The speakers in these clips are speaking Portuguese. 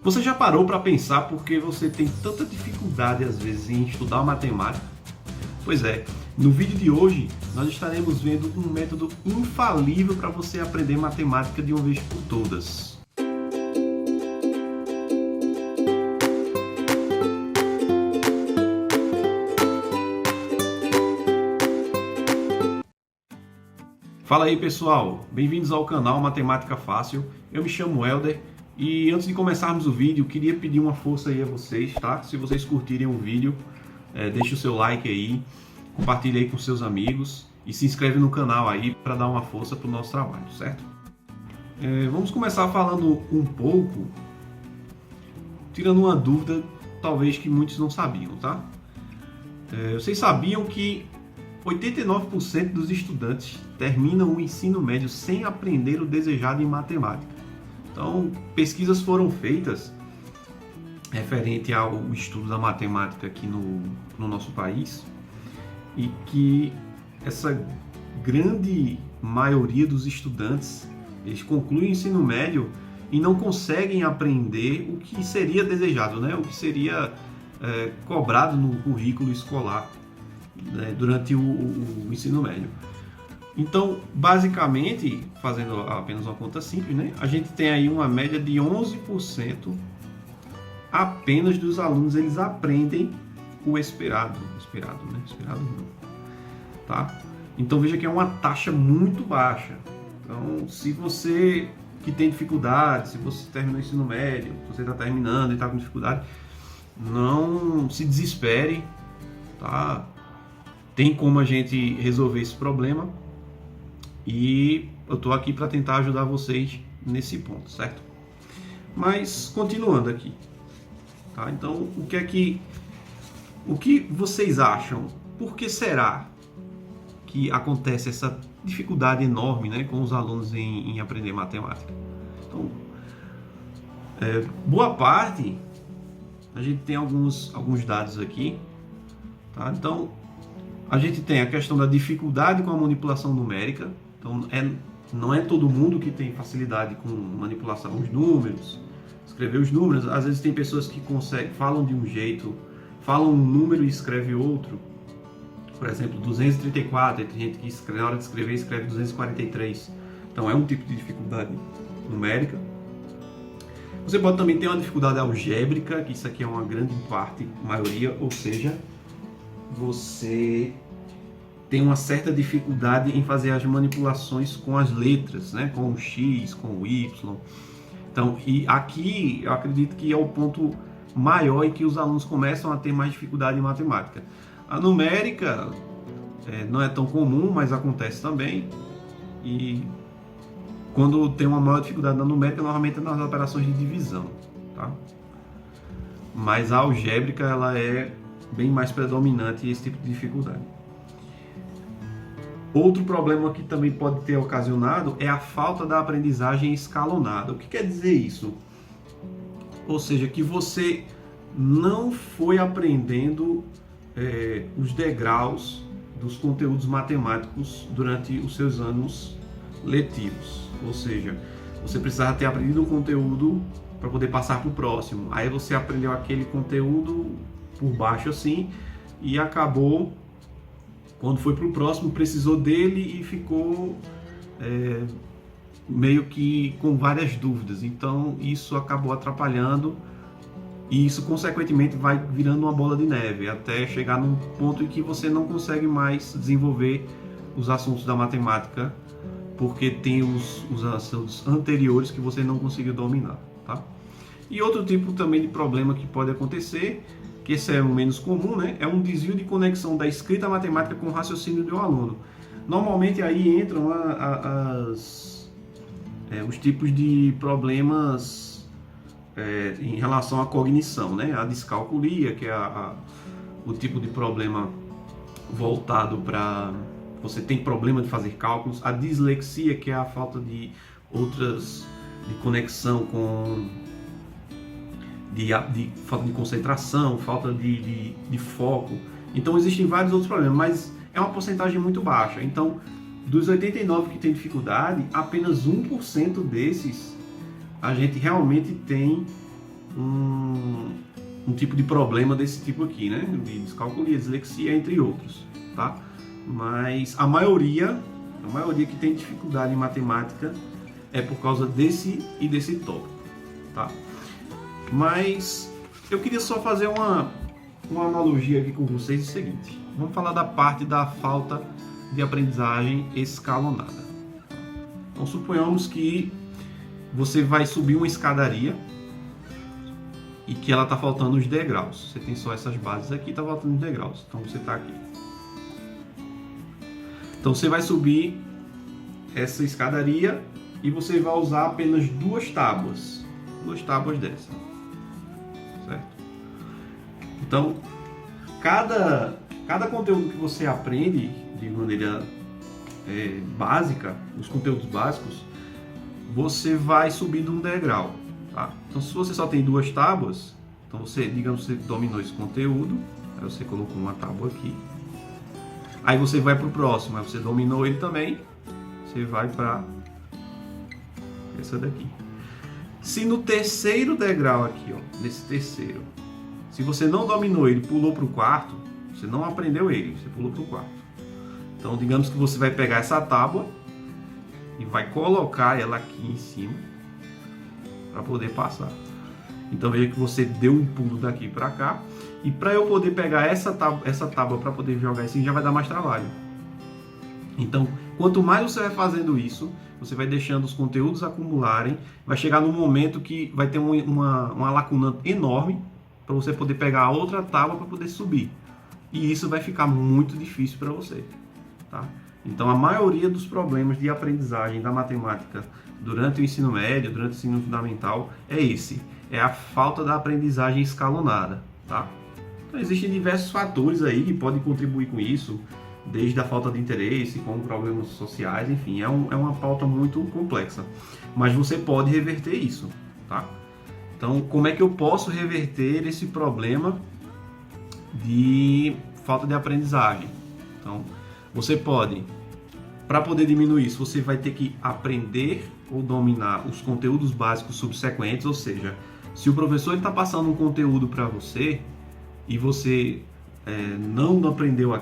Você já parou para pensar por que você tem tanta dificuldade às vezes em estudar matemática? Pois é, no vídeo de hoje nós estaremos vendo um método infalível para você aprender matemática de uma vez por todas. Fala aí pessoal, bem-vindos ao canal Matemática Fácil. Eu me chamo Helder e antes de começarmos o vídeo, queria pedir uma força aí a vocês, tá? Se vocês curtirem o vídeo, deixe o seu like aí, compartilhe aí com seus amigos e se inscreve no canal aí para dar uma força para o nosso trabalho, certo? Vamos começar falando um pouco, tirando uma dúvida talvez que muitos não sabiam, tá? Vocês sabiam que 89% dos estudantes terminam o ensino médio sem aprender o desejado em matemática. Então, pesquisas foram feitas referente ao estudo da matemática aqui no nosso país e que essa grande maioria dos estudantes, eles concluem o ensino médio e não conseguem aprender o que seria desejado, né? O que seria cobrado no currículo escolar durante o ensino médio. Então, basicamente, fazendo apenas uma conta simples, né, a gente tem aí uma média de 11% apenas dos alunos, eles aprendem o esperado, tá? Então veja que é uma taxa muito baixa. Então, se você que tem dificuldade, se você terminou o ensino médio, se você está terminando e está com dificuldade, não se desespere, tá? Tem como a gente resolver esse problema e eu estou aqui para tentar ajudar vocês nesse ponto, certo? Mas continuando aqui, tá? Então, o que vocês acham? Por que será que acontece essa dificuldade enorme, né, com os alunos em aprender matemática? Então, boa parte, a gente tem alguns dados aqui, tá? Então, a gente tem a questão da dificuldade com a manipulação numérica. Então, não é todo mundo que tem facilidade com manipulação dos números, escrever os números. Às vezes tem pessoas que falam de um jeito, falam um número e escreve outro. Por exemplo, 234, tem gente que na hora de escrever escreve 243. Então, é um tipo de dificuldade numérica. Você pode também ter uma dificuldade algébrica, que isso aqui é uma grande parte, maioria, ou seja, você tem uma certa dificuldade em fazer as manipulações com as letras, né? Com o X, com o Y. Então, e aqui eu acredito que é o ponto maior em que os alunos começam a ter mais dificuldade em matemática. A numérica não é tão comum, mas acontece também. E quando tem uma maior dificuldade na numérica, normalmente é nas operações de divisão, tá? Mas a algébrica, ela é bem mais predominante esse tipo de dificuldade. Outro problema que também pode ter ocasionado é a falta da aprendizagem escalonada. O que quer dizer isso? Ou seja, que você não foi aprendendo os degraus dos conteúdos matemáticos durante os seus anos letivos. Ou seja, você precisava ter aprendido um conteúdo para poder passar para o próximo. Aí você aprendeu aquele conteúdo por baixo assim e acabou, quando foi para o próximo, precisou dele e ficou meio que com várias dúvidas. Então isso acabou atrapalhando e isso consequentemente vai virando uma bola de neve até chegar num ponto em que você não consegue mais desenvolver os assuntos da matemática porque tem os assuntos anteriores que você não conseguiu dominar, tá? E outro tipo também de problema que pode acontecer, que esse é o menos comum, né? É um desvio de conexão da escrita matemática com o raciocínio do aluno. Normalmente aí entram os tipos de problemas em relação à cognição, né? A descalculia, que é o tipo de problema voltado para você tem problema de fazer cálculos. A dislexia, que é a falta de conexão com falta de concentração, falta de foco. Então existem vários outros problemas, mas é uma porcentagem muito baixa. Então, dos 89 que tem dificuldade, apenas 1% desses a gente realmente tem um tipo de problema desse tipo aqui, né? De descalculia, dislexia, entre outros, tá? Mas a maioria que tem dificuldade em matemática é por causa desse e desse tópico, tá? Mas eu queria só fazer uma analogia aqui com vocês, é o seguinte. Vamos falar da parte da falta de aprendizagem escalonada. Então suponhamos que você vai subir uma escadaria e que ela está faltando os degraus. Você tem só essas bases aqui, está faltando os degraus. Então você está aqui. Então você vai subir essa escadaria e você vai usar apenas duas tábuas dessa, certo? Então cada conteúdo que você aprende de maneira básica, os conteúdos básicos, você vai subindo um degrau, tá? Então se você só tem duas tábuas, então digamos que você dominou esse conteúdo, aí você colocou uma tábua aqui, aí você vai para o próximo, aí você dominou ele também, você vai para essa daqui. Se no terceiro degrau aqui, ó, nesse terceiro, se você não dominou ele, pulou para o quarto, você não aprendeu ele, você pulou para o quarto. Então digamos que você vai pegar essa tábua e vai colocar ela aqui em cima para poder passar. Então veja que você deu um pulo daqui para cá, e para eu poder pegar essa tábua para poder jogar assim já vai dar mais trabalho. Então quanto mais você vai fazendo isso, você vai deixando os conteúdos acumularem, vai chegar num momento que vai ter uma lacuna enorme para você poder pegar a outra tábua para poder subir. E isso vai ficar muito difícil para você, tá? Então a maioria dos problemas de aprendizagem da matemática durante o ensino médio, durante o ensino fundamental, é a falta da aprendizagem escalonada, tá? Então existem diversos fatores aí que podem contribuir com isso, desde a falta de interesse, como problemas sociais, enfim, é uma pauta muito complexa. Mas você pode reverter isso, tá? Então, como é que eu posso reverter esse problema de falta de aprendizagem? Então, você pode, para poder diminuir isso, você vai ter que aprender ou dominar os conteúdos básicos subsequentes, ou seja, se o professor está passando um conteúdo para você e você não aprendeu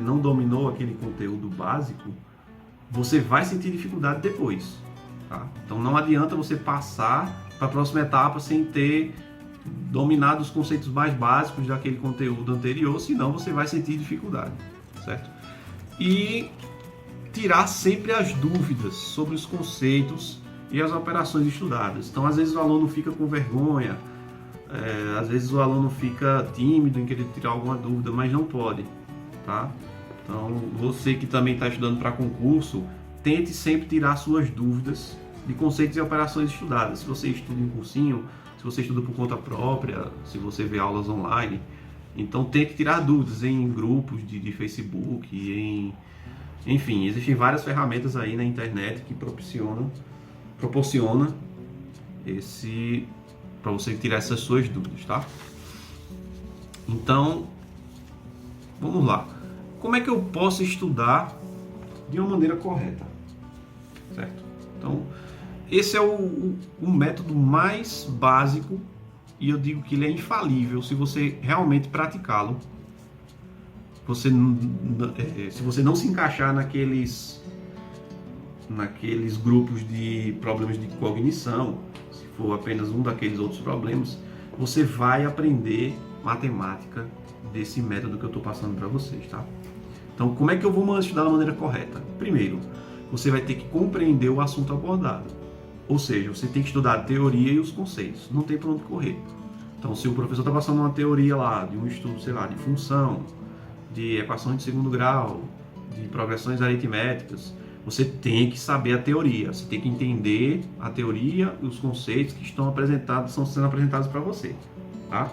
não dominou aquele conteúdo básico, você vai sentir dificuldade depois, tá? Então não adianta você passar para a próxima etapa sem ter dominado os conceitos mais básicos daquele conteúdo anterior, senão você vai sentir dificuldade, certo? E tirar sempre as dúvidas sobre os conceitos e as operações estudadas. Então às vezes o aluno fica com vergonha, às vezes o aluno fica tímido em querer tirar alguma dúvida, mas não pode, tá? Então você que também está estudando para concurso, tente sempre tirar suas dúvidas de conceitos e operações estudadas. Se você estuda em cursinho, se você estuda por conta própria, se você vê aulas online, então tente tirar dúvidas em grupos de Facebook, enfim, existem várias ferramentas aí na internet que proporciona para você tirar essas suas dúvidas, tá? Então, vamos lá. Como é que eu posso estudar de uma maneira correta? Certo? Então, esse é o método mais básico e eu digo que ele é infalível se você realmente praticá-lo. Se você não se encaixar naqueles grupos de problemas de cognição, se for apenas um daqueles outros problemas, você vai aprender matemática desse método que eu estou passando para vocês, tá? Então, como é que eu vou estudar da maneira correta? Primeiro, você vai ter que compreender o assunto abordado. Ou seja, você tem que estudar a teoria e os conceitos. Não tem para onde correr. Então, se o professor está passando uma teoria lá, de um estudo, sei lá, de função, de equações de segundo grau, de progressões aritméticas, você tem que saber a teoria. Você tem que entender a teoria e os conceitos que estão sendo apresentados para você, tá?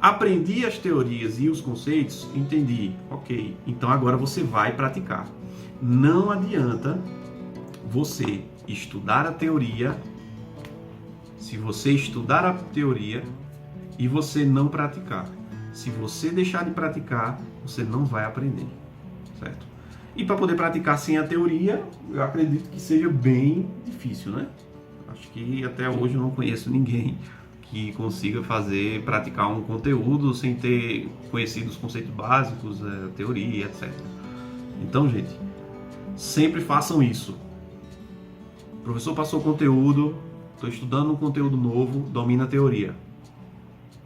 Aprendi as teorias e os conceitos, entendi, ok. Então agora você vai praticar. Não adianta você estudar a teoria, se você estudar a teoria e você não praticar. Se você deixar de praticar, você não vai aprender, certo? E para poder praticar sem a teoria, eu acredito que seja bem difícil, né? Acho que até hoje eu não conheço ninguém que consiga praticar um conteúdo sem ter conhecido os conceitos básicos, teoria, etc. Então, gente, sempre façam isso. O professor passou o conteúdo, estou estudando um conteúdo novo, domina a teoria.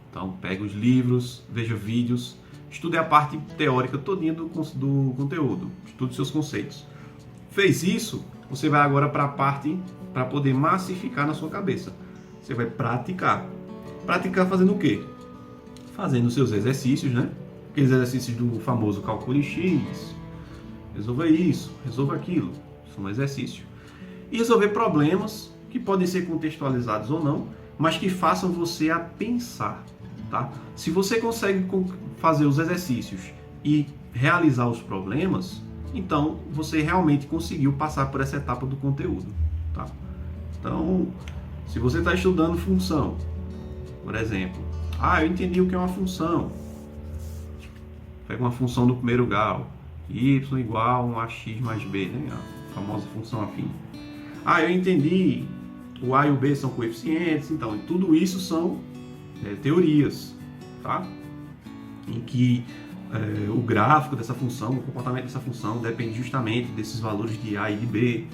Então, pega os livros, veja vídeos, estude a parte teórica todinha do conteúdo, estude seus conceitos. Fez isso, você vai agora para a parte para poder massificar na sua cabeça. Você vai praticar. Praticar fazendo o quê? Fazendo seus exercícios, né? Aqueles exercícios do famoso calcule X, resolva isso, resolva aquilo. São exercícios. E resolver problemas que podem ser contextualizados ou não, mas que façam você a pensar, tá? Se você consegue fazer os exercícios e realizar os problemas, então você realmente conseguiu passar por essa etapa do conteúdo, tá? Então, se você está estudando função, por exemplo, eu entendi o que é uma função. Pega uma função do primeiro grau, y igual a ax mais b, né? A famosa função afim. Eu entendi, o a e o b são coeficientes, então tudo isso são teorias, tá? Em que o gráfico dessa função, o comportamento dessa função depende justamente desses valores de a e de b,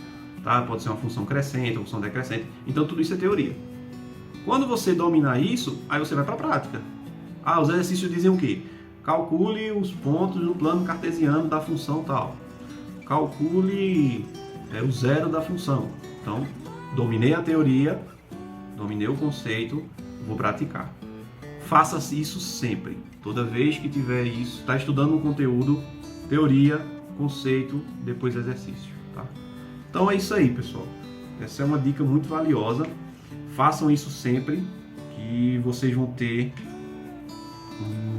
tá? Pode ser uma função crescente, uma função decrescente, então tudo isso é teoria. Quando você dominar isso, aí você vai para a prática. Os exercícios dizem o quê? Calcule os pontos no plano cartesiano da função tal. Calcule o zero da função. Então, dominei a teoria, dominei o conceito, vou praticar. Faça isso sempre. Toda vez que tiver isso, está estudando um conteúdo, teoria, conceito, depois exercício. Tá? Então é isso aí, pessoal. Essa é uma dica muito valiosa. Façam isso sempre, que vocês vão ter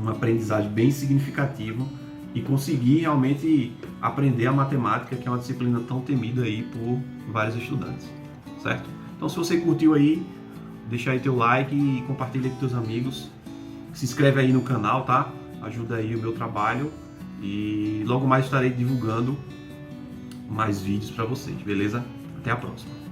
uma aprendizagem bem significativa e conseguir realmente aprender a matemática, que é uma disciplina tão temida aí por vários estudantes, certo? Então, se você curtiu aí, deixa aí teu like e compartilha com teus amigos. Se inscreve aí no canal, tá? Ajuda aí o meu trabalho e logo mais estarei divulgando mais vídeos para vocês, beleza? Até a próxima!